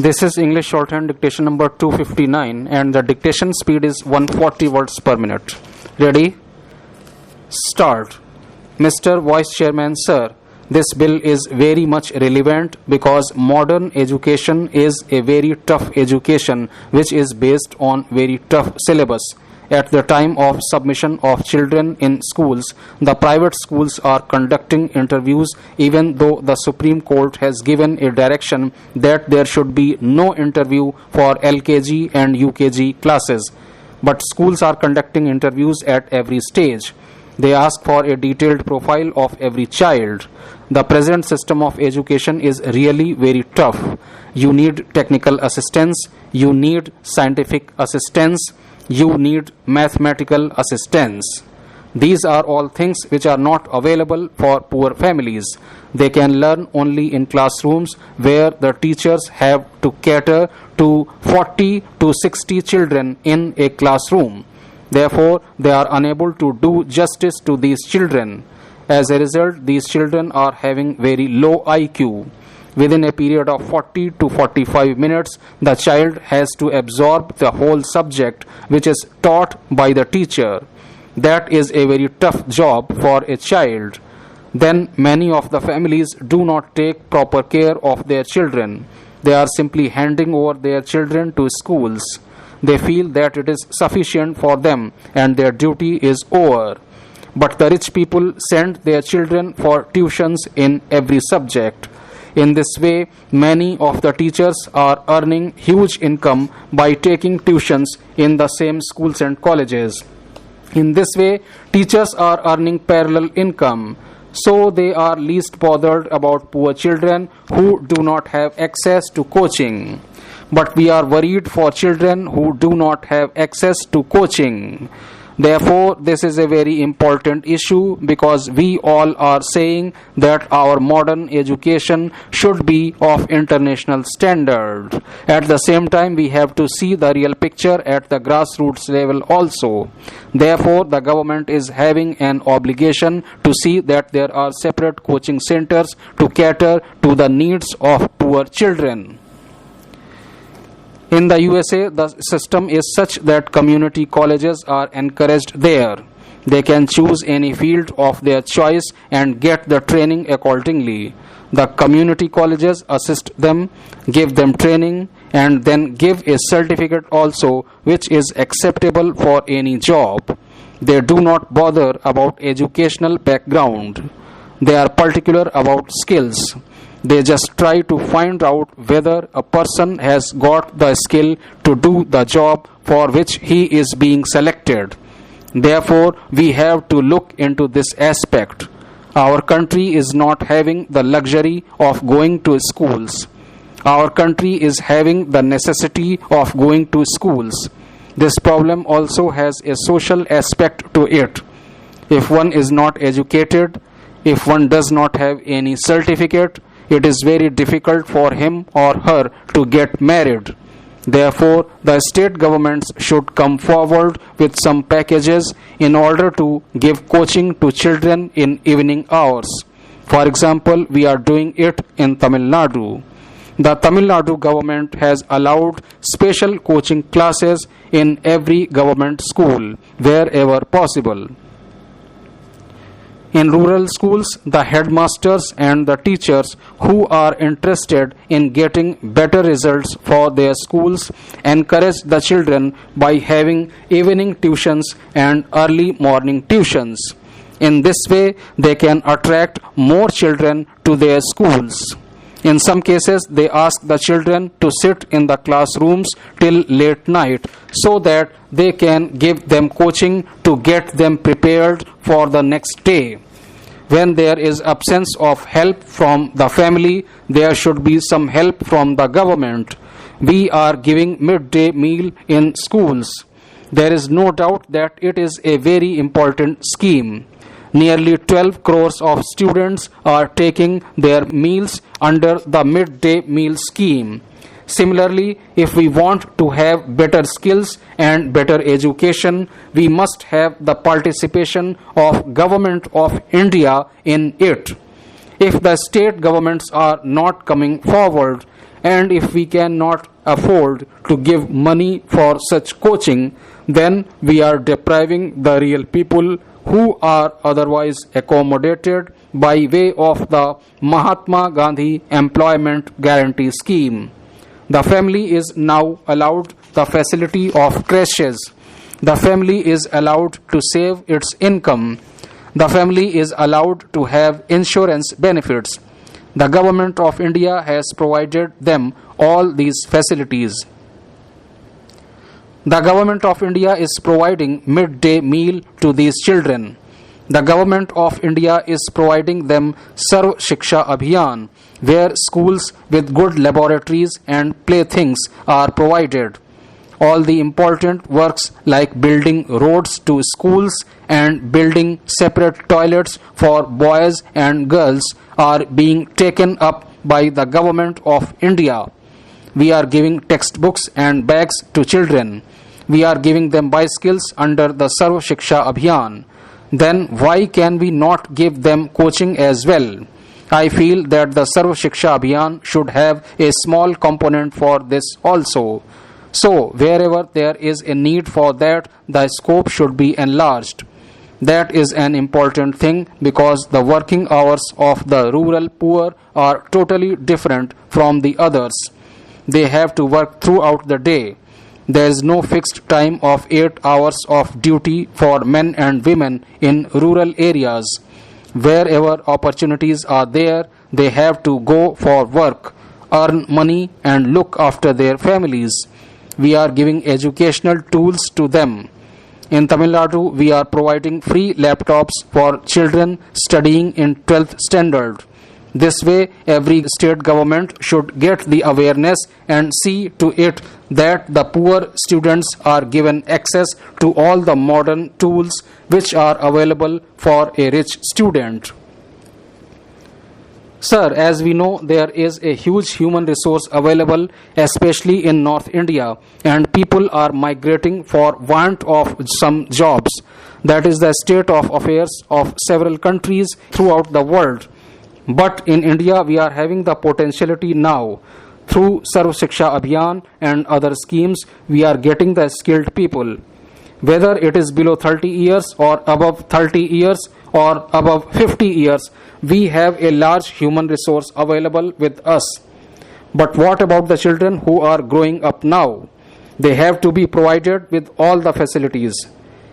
This is English shorthand dictation number 259 and the dictation speed is 140 words per minute. Ready? Start. Mr. Vice Chairman, sir, this bill is very much relevant because modern education is a very tough education which is based on very tough syllabus. At the time of submission of children in schools, the private schools are conducting interviews even though the Supreme Court has given a direction that there should be no interview for LKG and UKG classes. But schools are conducting interviews at every stage. They ask for a detailed profile of every child. The present system of education is really very tough. You need technical assistance, you need scientific assistance, you need mathematical assistance. These are all things which are not available for poor families. They can learn only in classrooms where the teachers have to cater to 40 to 60 children in a classroom. Therefore, they are unable to do justice to these children. As a result, these children are having very low IQ. Within a period of 40 to 45 minutes, the child has to absorb the whole subject which is taught by the teacher. That is a very tough job for a child. Then many of the families do not take proper care of their children. They are simply handing over their children to schools. They feel that it is sufficient for them and their duty is over. But the rich people send their children for tuitions in every subject. In this way, many of the teachers are earning huge income by taking tuitions in the same schools and colleges. In this way, teachers are earning parallel income. So they are least bothered about poor children who do not have access to coaching. But we are worried for children who do not have access to coaching. Therefore, this is a very important issue because we all are saying that our modern education should be of international standard. At the same time, we have to see the real picture at the grassroots level also. Therefore, the government is having an obligation to see that there are separate coaching centers to cater to the needs of poor children. In the USA, the system is such that community colleges are encouraged there. They can choose any field of their choice and get the training accordingly. The community colleges assist them, give them training, and then give a certificate also which is acceptable for any job. They do not bother about educational background. They are particular about skills. They just try to find out whether a person has got the skill to do the job for which he is being selected. Therefore, we have to look into this aspect. Our country is not having the luxury of going to schools. Our country is having the necessity of going to schools. This problem also has a social aspect to it. If one is not educated, if one does not have any certificate, it is very difficult for him or her to get married. Therefore, the state governments should come forward with some packages in order to give coaching to children in evening hours. For example, we are doing it in Tamil Nadu. The Tamil Nadu government has allowed special coaching classes in every government school wherever possible. In rural schools, the headmasters and the teachers who are interested in getting better results for their schools encourage the children by having evening tuitions and early morning tuitions. In this way, they can attract more children to their schools. In some cases, they ask the children to sit in the classrooms till late night so that they can give them coaching to get them prepared for the next day. When there is absence of help from the family, there should be some help from the government. We are giving midday meal in schools. There is no doubt that it is a very important scheme. Nearly 12 crores of students are taking their meals under the midday meal scheme. Similarly, if we want to have better skills and better education, we must have the participation of Government of India in it. If the state governments are not coming forward and if we cannot afford to give money for such coaching, then we are depriving the real people who are otherwise accommodated by way of the Mahatma Gandhi Employment Guarantee Scheme. The family is now allowed the facility of creches. The family is allowed to save its income. The family is allowed to have insurance benefits. The government of India has provided them all these facilities. The government of India is providing midday meal to these children. The government of India is providing them Sarv Shiksha Abhiyan, where schools with good laboratories and playthings are provided. All the important works like building roads to schools and building separate toilets for boys and girls are being taken up by the government of India. We are giving textbooks and bags to children. We are giving them bicycles under the Sarv Shiksha Abhiyan. Then why can we not give them coaching as well? I feel that the Sarv Shiksha Abhiyan should have a small component for this also. So, wherever there is a need for that, the scope should be enlarged. That is an important thing because the working hours of the rural poor are totally different from the others. They have to work throughout the day. There is no fixed time of 8 hours of duty for men and women in rural areas. Wherever opportunities are there, they have to go for work, earn money and look after their families. We are giving educational tools to them. In Tamil Nadu, we are providing free laptops for children studying in 12th standard. This way, every state government should get the awareness and see to it that the poor students are given access to all the modern tools which are available for a rich student. Sir, as we know, there is a huge human resource available, especially in North India, and people are migrating for want of some jobs. That is the state of affairs of several countries throughout the world. But in India, we are having the potentiality now. Through Sarv Shiksha Abhiyan and other schemes, we are getting the skilled people. Whether it is below 30 years or above 30 years or above 50 years, we have a large human resource available with us. But what about the children who are growing up now? They have to be provided with all the facilities.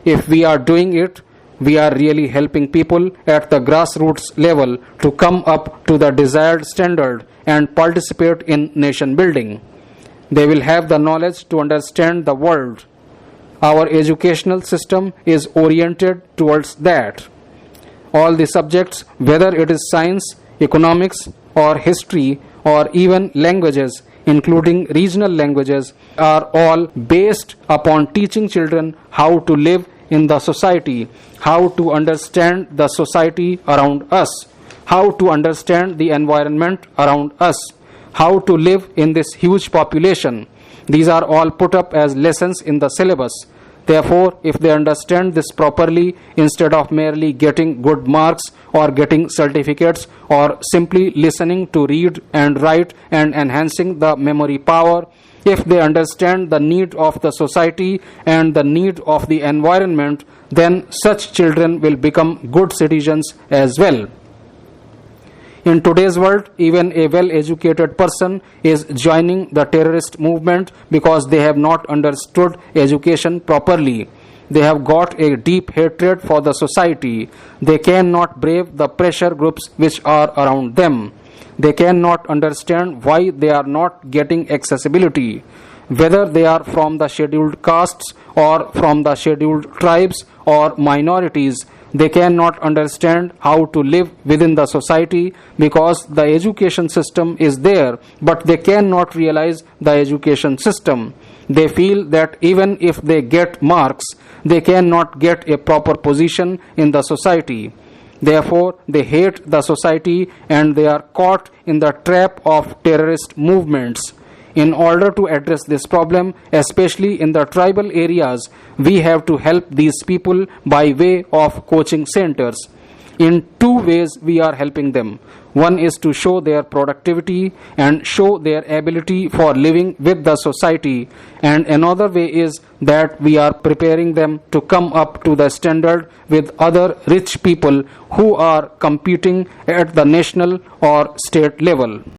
If we are doing it, we are really helping people at the grassroots level to come up to the desired standard and participate in nation building. They will have the knowledge to understand the world. Our educational system is oriented towards that. All the subjects, whether it is science, economics, or history, or even languages, including regional languages, are all based upon teaching children how to live in the society, how to understand the society around us, how to understand the environment around us, how to live in this huge population. These are all put up as lessons in the syllabus. Therefore, if they understand this properly, instead of merely getting good marks or getting certificates or simply listening to read and write and enhancing the memory power, if they understand the need of the society and the need of the environment, then such children will become good citizens as well. In today's world, even a well-educated person is joining the terrorist movement because they have not understood education properly. They have got a deep hatred for the society. They cannot brave the pressure groups which are around them. They cannot understand why they are not getting accessibility. Whether they are from the scheduled castes or from the scheduled tribes or minorities, they cannot understand how to live within the society because the education system is there, but they cannot realize the education system. They feel that even if they get marks, they cannot get a proper position in the society. Therefore, they hate the society and they are caught in the trap of terrorist movements. In order to address this problem, especially in the tribal areas, we have to help these people by way of coaching centers. In two ways we are helping them. One is to show their productivity and show their ability for living with the society, and another way is that we are preparing them to come up to the standard with other rich people who are competing at the national or state level.